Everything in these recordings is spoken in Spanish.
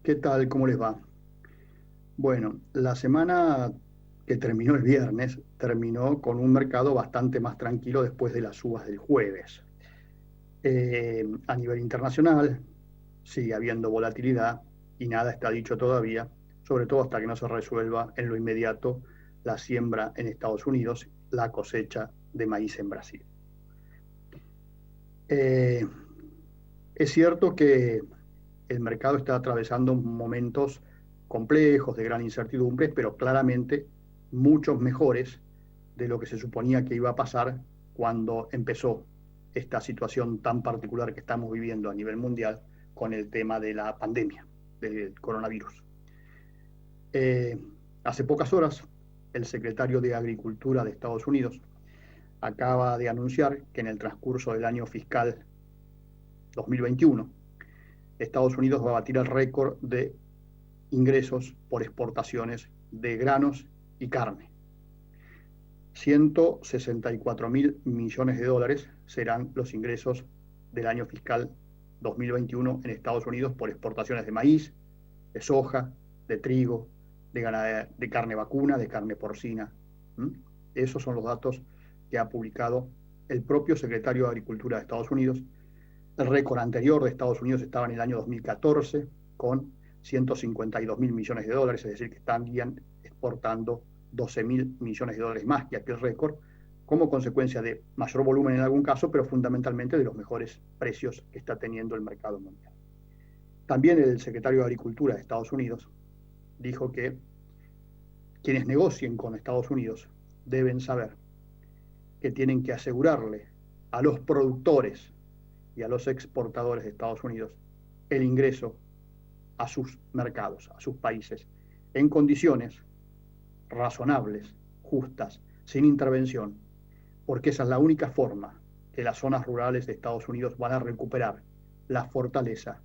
¿Qué tal? ¿Cómo les va? Bueno, la semana que terminó el viernes terminó con un mercado bastante más tranquilo después de las subas del jueves. A nivel internacional sigue habiendo volatilidad y nada está dicho todavía, sobre todo hasta que no se resuelva en lo inmediato la siembra en Estados Unidos, la cosecha de maíz en Brasil. Eh, es cierto que el mercado está atravesando momentos complejos, de gran incertidumbre, pero claramente muchos mejores de lo que se suponía que iba a pasar cuando empezó esta situación tan particular que estamos viviendo a nivel mundial con el tema de la pandemia del coronavirus. Eh, Hace pocas horas, el secretario de Agricultura de Estados Unidos acaba de anunciar que en el transcurso del año fiscal 2021, Estados Unidos va a batir el récord de ingresos por exportaciones de granos y carne. 164.000 millones de dólares serán los ingresos del año fiscal 2021 en Estados Unidos por exportaciones de maíz, de soja, de trigo, de carne vacuna, de carne porcina. ¿Mm? Esos son los datos que ha publicado el propio secretario de Agricultura de Estados Unidos. El récord anterior de Estados Unidos estaba en el año 2014 con 152.000 millones de dólares, es decir, que están exportando 12.000 millones de dólares más que aquel récord, como consecuencia de mayor volumen en algún caso, pero fundamentalmente de los mejores precios que está teniendo el mercado mundial. También el secretario de Agricultura de Estados Unidos dijo que quienes negocien con Estados Unidos deben saber que tienen que asegurarle a los productores y a los exportadores de Estados Unidos el ingreso a sus mercados, a sus países, en condiciones razonables, justas, sin intervención, porque esa es la única forma que las zonas rurales de Estados Unidos van a recuperar la fortaleza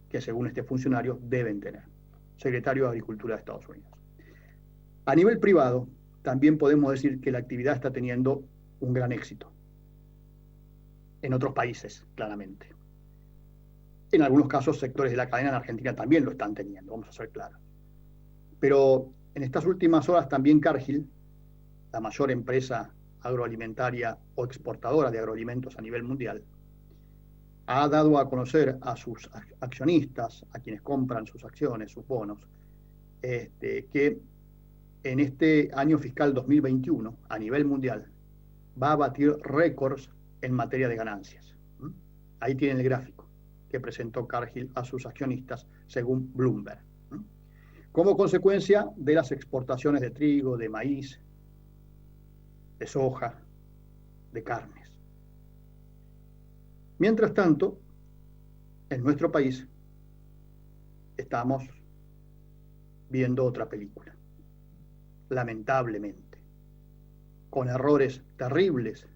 que, según este funcionario, deben tener. Secretario de Agricultura de Estados Unidos. A nivel privado, también podemos decir que la actividad está teniendo un gran éxito. En otros países, claramente. En algunos casos, sectores de la cadena en Argentina también lo están teniendo, vamos a ser claros. Pero en estas últimas horas también Cargill, la mayor empresa agroalimentaria o exportadora de agroalimentos a nivel mundial, ha dado a conocer a sus accionistas, a quienes compran sus acciones, sus bonos, que en este año fiscal 2021, a nivel mundial, va a batir récords en materia de ganancias. Ahí tienen el gráfico que presentó Cargill a sus accionistas, según Bloomberg. Como consecuencia de las exportaciones de trigo, de maíz, de soja, de carnes. Mientras tanto, en nuestro país estamos viendo otra película, lamentablemente, con errores terribles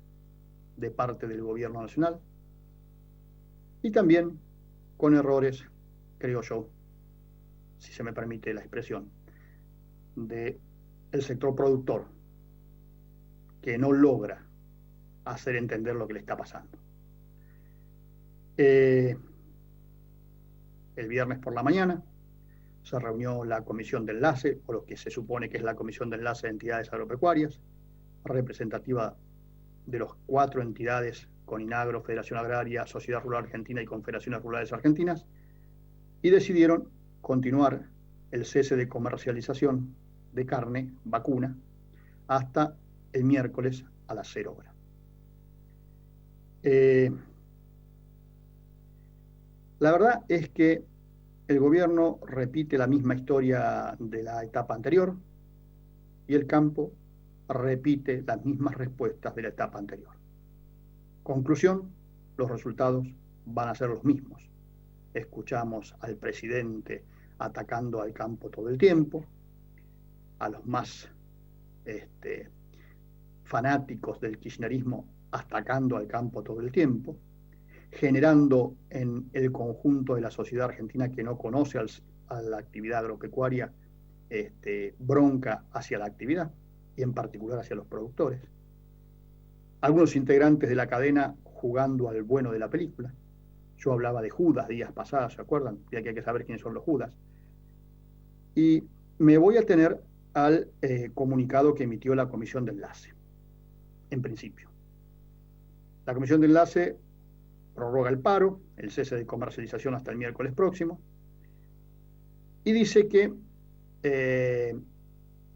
de parte del gobierno nacional y también con errores, creo yo, si se me permite la expresión, del sector productor, que no logra hacer entender lo que le está pasando. El viernes por la mañana se reunió la comisión de enlace, o lo que se supone que es la comisión de enlace de entidades agropecuarias, representativa de las 4 entidades: CONINAGRO, Federación Agraria, Sociedad Rural Argentina y Confederaciones Rurales Argentinas, y decidieron continuar el cese de comercialización de carne vacuna hasta el miércoles a las 0 horas. La verdad es que el gobierno repite la misma historia de la etapa anterior y el campo repite las mismas respuestas de la etapa anterior. Conclusión, los resultados van a ser los mismos. Escuchamos al presidente atacando al campo todo el tiempo, a los más fanáticos del kirchnerismo atacando al campo todo el tiempo, generando en el conjunto de la sociedad argentina que no conoce a la actividad agropecuaria bronca hacia la actividad y en particular hacia los productores. Algunos integrantes de la cadena jugando al bueno de la película Yo hablaba de Judas días pasados, ¿se acuerdan? Ya que hay que saber quiénes son los Judas. Y me voy a tener al comunicado que emitió la Comisión de Enlace, en principio. La Comisión de Enlace prorroga el paro, el cese de comercialización hasta el miércoles próximo, y dice que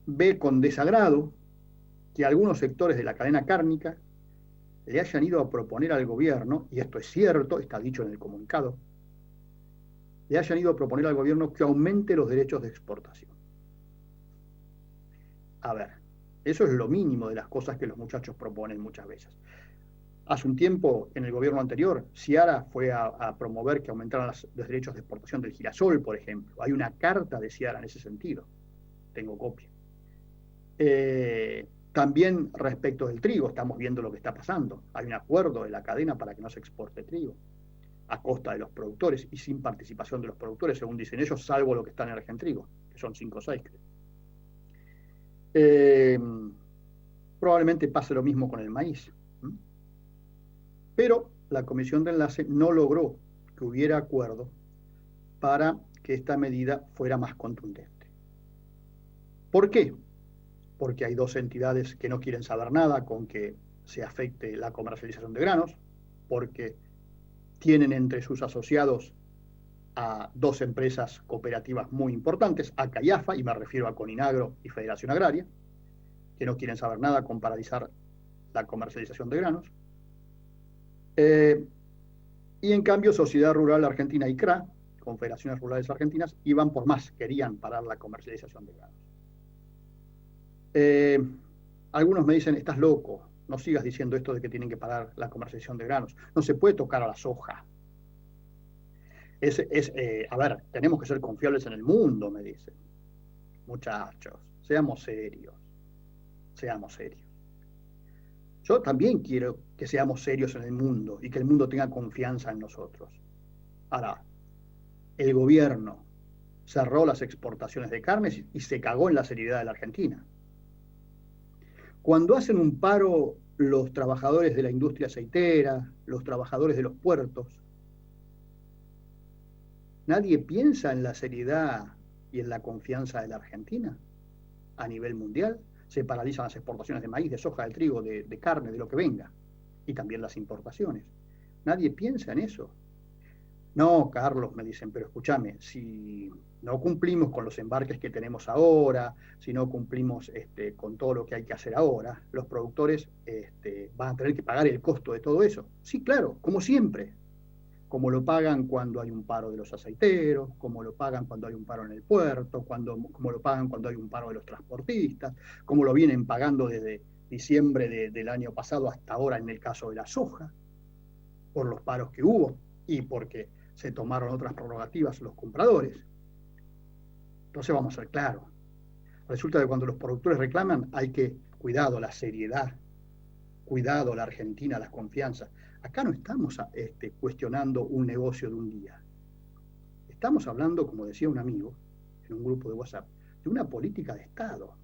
ve con desagrado que algunos sectores de la cadena cárnica le hayan ido a proponer al gobierno, y esto es cierto, está dicho en el comunicado, le hayan ido a proponer al gobierno que aumente los derechos de exportación. A ver, eso es lo mínimo de las cosas que los muchachos proponen muchas veces. Hace un tiempo, en el gobierno anterior, Ciara fue a promover que aumentaran los derechos de exportación del girasol, por ejemplo. Hay una carta de Ciara en ese sentido. Tengo copia. También respecto del trigo, estamos viendo lo que está pasando. Hay un acuerdo de la cadena para que no se exporte trigo a costa de los productores y sin participación de los productores, según dicen ellos, salvo lo que está en el Argentrigo, que son 5 o 6, creo. Probablemente pase lo mismo con el maíz. Pero la Comisión de Enlace no logró que hubiera acuerdo para que esta medida fuera más contundente. ¿Por qué? Porque hay dos entidades que no quieren saber nada con que se afecte la comercialización de granos, porque tienen entre sus asociados a dos empresas cooperativas muy importantes, ACA y AFA, y me refiero a Coninagro y Federación Agraria, que no quieren saber nada con paralizar la comercialización de granos. Y en cambio, Sociedad Rural Argentina y CRA, Confederaciones Rurales Argentinas, iban por más, querían parar la comercialización de granos. Algunos me dicen, estás loco, no sigas diciendo esto de que tienen que parar la comercialización de granos. No se puede tocar a la soja. A ver, tenemos que ser confiables en el mundo, me dicen. Muchachos, seamos serios, seamos serios. Yo también quiero que seamos serios en el mundo y que el mundo tenga confianza en nosotros. Ahora, el gobierno cerró las exportaciones de carnes y se cagó en la seriedad de la Argentina. Cuando hacen un paro los trabajadores de la industria aceitera, los trabajadores de los puertos, nadie piensa en la seriedad y en la confianza de la Argentina a nivel mundial. Se paralizan las exportaciones de maíz, de soja, de trigo, de carne, de lo que venga, y también las importaciones. Nadie piensa en eso. No, Carlos, me dicen, pero escúchame, si no cumplimos con los embarques que tenemos ahora, si no cumplimos con todo lo que hay que hacer ahora, los productores van a tener que pagar el costo de todo eso. Sí, claro, como siempre, como lo pagan cuando hay un paro de los aceiteros, como lo pagan cuando hay un paro en el puerto, como lo pagan cuando hay un paro de los transportistas, como lo vienen pagando desde diciembre del año pasado hasta ahora en el caso de la soja, por los paros que hubo y porque se tomaron otras prerrogativas los compradores. Entonces vamos a ser claros. Resulta que cuando los productores reclaman hay que, cuidado, la seriedad, cuidado, la Argentina, la confianza. Acá no estamos cuestionando un negocio de un día. Estamos hablando, como decía un amigo en un grupo de WhatsApp, de una política de Estado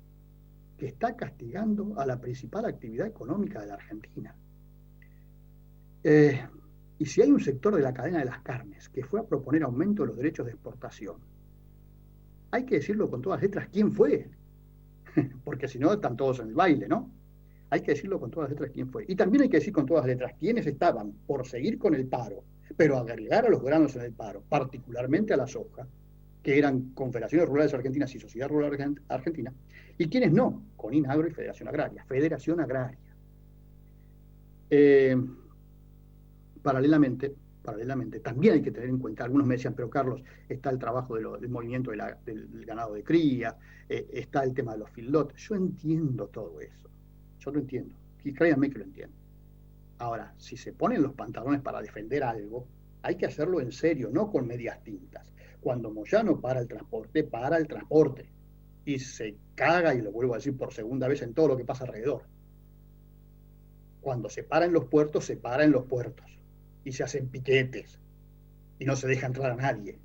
que está castigando a la principal actividad económica de la Argentina. Y si hay un sector de la cadena de las carnes que fue a proponer aumento de los derechos de exportación, hay que decirlo con todas las letras, ¿quién fue? Porque si no, están todos en el baile, ¿no? Hay que decirlo con todas las letras quién fue. Y también hay que decir con todas las letras quiénes estaban por seguir con el paro, pero agregar a los granos en el paro, particularmente a la soja, que eran Confederaciones Rurales Argentinas y Sociedad Rural Argentina, y quienes no, Coninagro y Federación Agraria. Federación Agraria. Paralelamente, también hay que tener en cuenta, algunos me decían, pero Carlos, está el trabajo del movimiento del ganado de cría, está el tema de los feedlots. Yo entiendo todo eso, yo lo entiendo, y créanme que lo entiendo. Ahora, si se ponen los pantalones para defender algo, hay que hacerlo en serio, no con medias tintas. Cuando Moyano para el transporte, y se caga, y lo vuelvo a decir por segunda vez, en todo lo que pasa alrededor. Cuando se para en los puertos, se para en los puertos. Y se hacen piquetes, y no se deja entrar a nadie,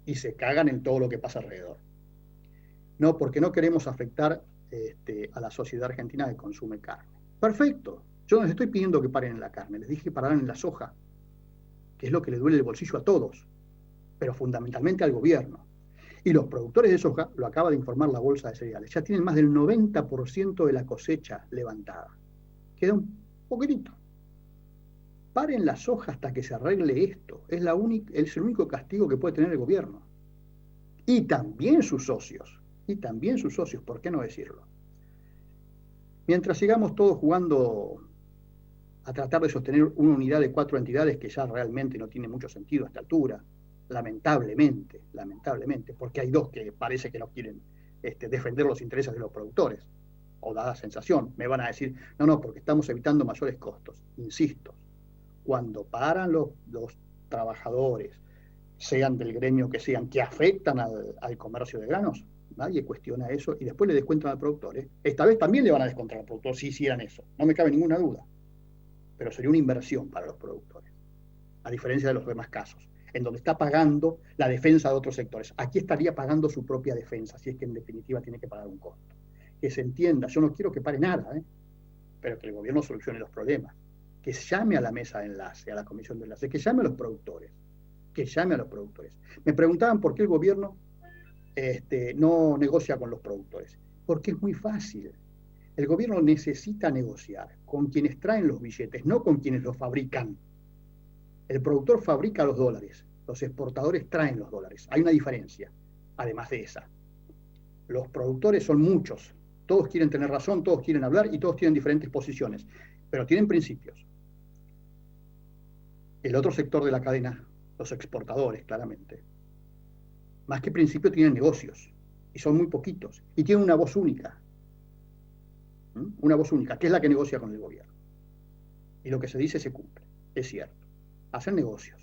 y se cagan en todo lo que pasa alrededor. No, porque no queremos afectar a la sociedad argentina que consume carne. Perfecto, yo no les estoy pidiendo que paren en la carne, les dije que pararan en la soja, que es lo que le duele el bolsillo a todos, pero fundamentalmente al gobierno. Y los productores de soja, lo acaba de informar la Bolsa de Cereales, ya tienen más del 90% de la cosecha levantada. Queda un poquitito. Paren la soja hasta que se arregle esto. Es el único castigo que puede tener el gobierno. Y también sus socios. ¿Por qué no decirlo? Mientras sigamos todos jugando a tratar de sostener una unidad de 4 entidades que ya realmente no tiene mucho sentido a esta altura, lamentablemente, porque hay 2 que parece que no quieren defender los intereses de los productores, o da la sensación, me van a decir, no, porque estamos evitando mayores costos. Insisto, cuando paran los trabajadores, sean del gremio que sean, que afectan al comercio de granos, nadie cuestiona eso y después le descuentan al productor. Esta vez también le van a descontar al productor si hicieran eso, no me cabe ninguna duda, pero sería una inversión para los productores, a diferencia de los demás casos, en donde está pagando la defensa de otros sectores. Aquí estaría pagando su propia defensa, si es que en definitiva tiene que pagar un costo. Que se entienda, yo no quiero que pare nada, pero que el gobierno solucione los problemas, que llame a la mesa de enlace, a la comisión de enlace, que llame a los productores. Me preguntaban por qué el gobierno no negocia con los productores. Porque es muy fácil. El gobierno necesita negociar con quienes traen los billetes, no con quienes los fabrican. El productor fabrica los dólares, los exportadores traen los dólares. Hay una diferencia, además de esa. Los productores son muchos, todos quieren tener razón, todos quieren hablar y todos tienen diferentes posiciones, pero tienen principios. El otro sector de la cadena, los exportadores, claramente, más que principio tienen negocios, y son muy poquitos, y tienen una voz única, que es la que negocia con el gobierno. Y lo que se dice se cumple, es cierto. Hacen negocios.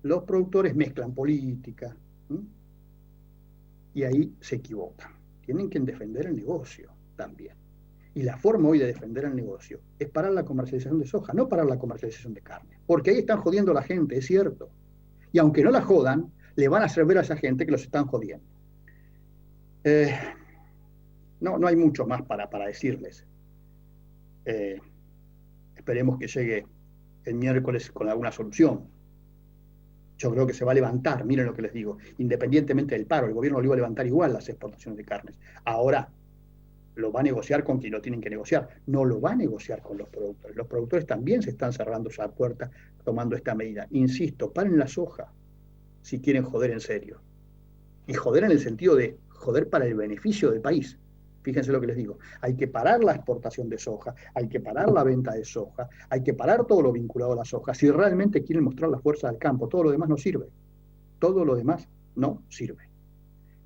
Los productores mezclan política, y ahí se equivocan. Tienen que defender el negocio también. Y la forma hoy de defender el negocio es parar la comercialización de soja, no parar la comercialización de carne. Porque ahí están jodiendo a la gente, es cierto. Y aunque no la jodan, le van a hacer ver a esa gente que los están jodiendo. No hay mucho más para decirles. Esperemos que llegue el miércoles con alguna solución. Yo creo que se va a levantar, miren lo que les digo, independientemente del paro, el gobierno lo iba a levantar igual las exportaciones de carnes. Ahora lo va a negociar con quien lo tienen que negociar, no lo va a negociar con los productores. Los productores también se están cerrando esa puerta tomando esta medida. Insisto, paren la soja si quieren joder en serio. Y joder en el sentido de joder para el beneficio del país. Fíjense lo que les digo. Hay que parar la exportación de soja, hay que parar la venta de soja, hay que parar todo lo vinculado a la soja. Si realmente quieren mostrar la fuerza del campo, todo lo demás no sirve. Todo lo demás no sirve.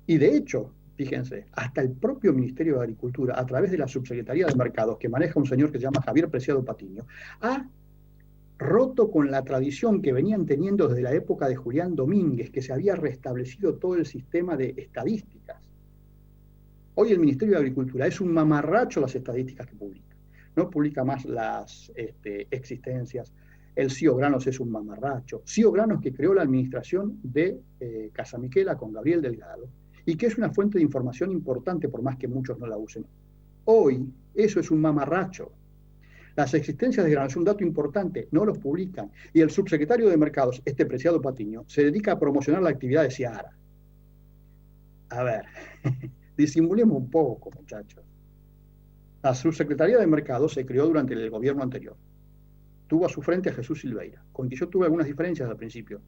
Y de hecho, fíjense, hasta el propio Ministerio de Agricultura, a través de la Subsecretaría de Mercados, que maneja un señor que se llama Javier Preciado Patiño, ha roto con la tradición que venían teniendo desde la época de Julián Domínguez, que se había restablecido todo el sistema de estadísticas. Hoy el Ministerio de Agricultura es un mamarracho las estadísticas que publica. No publica más las existencias. El CIO Granos es un mamarracho. CIO Granos que creó la administración de Casamiquela con Gabriel Delgado y que es una fuente de información importante por más que muchos no la usen. Hoy eso es un mamarracho. Las existencias de granos es un dato importante, no los publican. Y el subsecretario de Mercados, Preciado Patiño, se dedica a promocionar la actividad de Seara. A ver, disimulemos un poco, muchachos. La subsecretaría de Mercados se creó durante el gobierno anterior. Tuvo a su frente a Jesús Silveira, con quien yo tuve algunas diferencias al principio.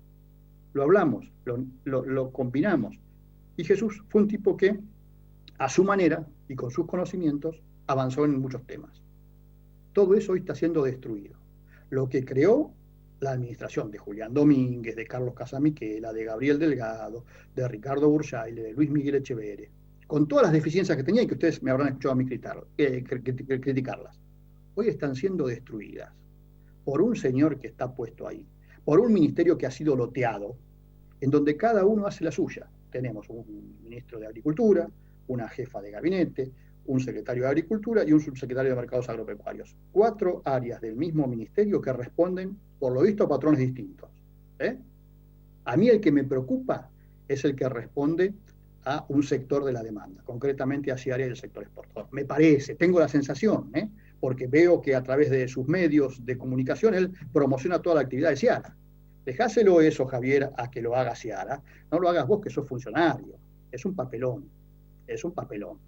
Lo hablamos, lo combinamos. Y Jesús fue un tipo que, a su manera y con sus conocimientos, avanzó en muchos temas. Todo eso hoy está siendo destruido. Lo que creó la administración de Julián Domínguez, de Carlos Casamiquela, de Gabriel Delgado, de Ricardo Bursaile, de Luis Miguel Echeverre, con todas las deficiencias que tenía y que ustedes me habrán escuchado a mí criticarlas, hoy están siendo destruidas por un señor que está puesto ahí, por un ministerio que ha sido loteado, en donde cada uno hace la suya. Tenemos un ministro de Agricultura, una jefa de gabinete, un secretario de Agricultura y un subsecretario de Mercados Agropecuarios. 4 áreas del mismo ministerio que responden, por lo visto, a patrones distintos. A mí el que me preocupa es el que responde a un sector de la demanda, concretamente hacia áreas del sector exportador. Me parece, tengo la sensación, porque veo que a través de sus medios de comunicación él promociona toda la actividad de Seara. Dejáselo eso, Javier, a que lo haga Ciara. No lo hagas vos, que sos funcionario. Es un papelón. Es un papelón.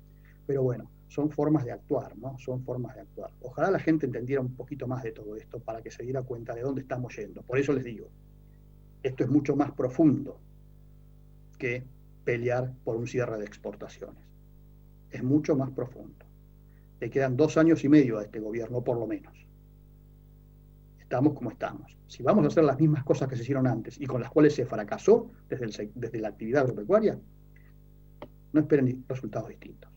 Pero bueno, son formas de actuar, ¿no? Son formas de actuar. Ojalá la gente entendiera un poquito más de todo esto para que se diera cuenta de dónde estamos yendo. Por eso les digo, esto es mucho más profundo que pelear por un cierre de exportaciones. Es mucho más profundo. Le quedan 2 años y medio a este gobierno, por lo menos. Estamos como estamos. Si vamos a hacer las mismas cosas que se hicieron antes y con las cuales se fracasó desde la actividad agropecuaria, no esperen resultados distintos.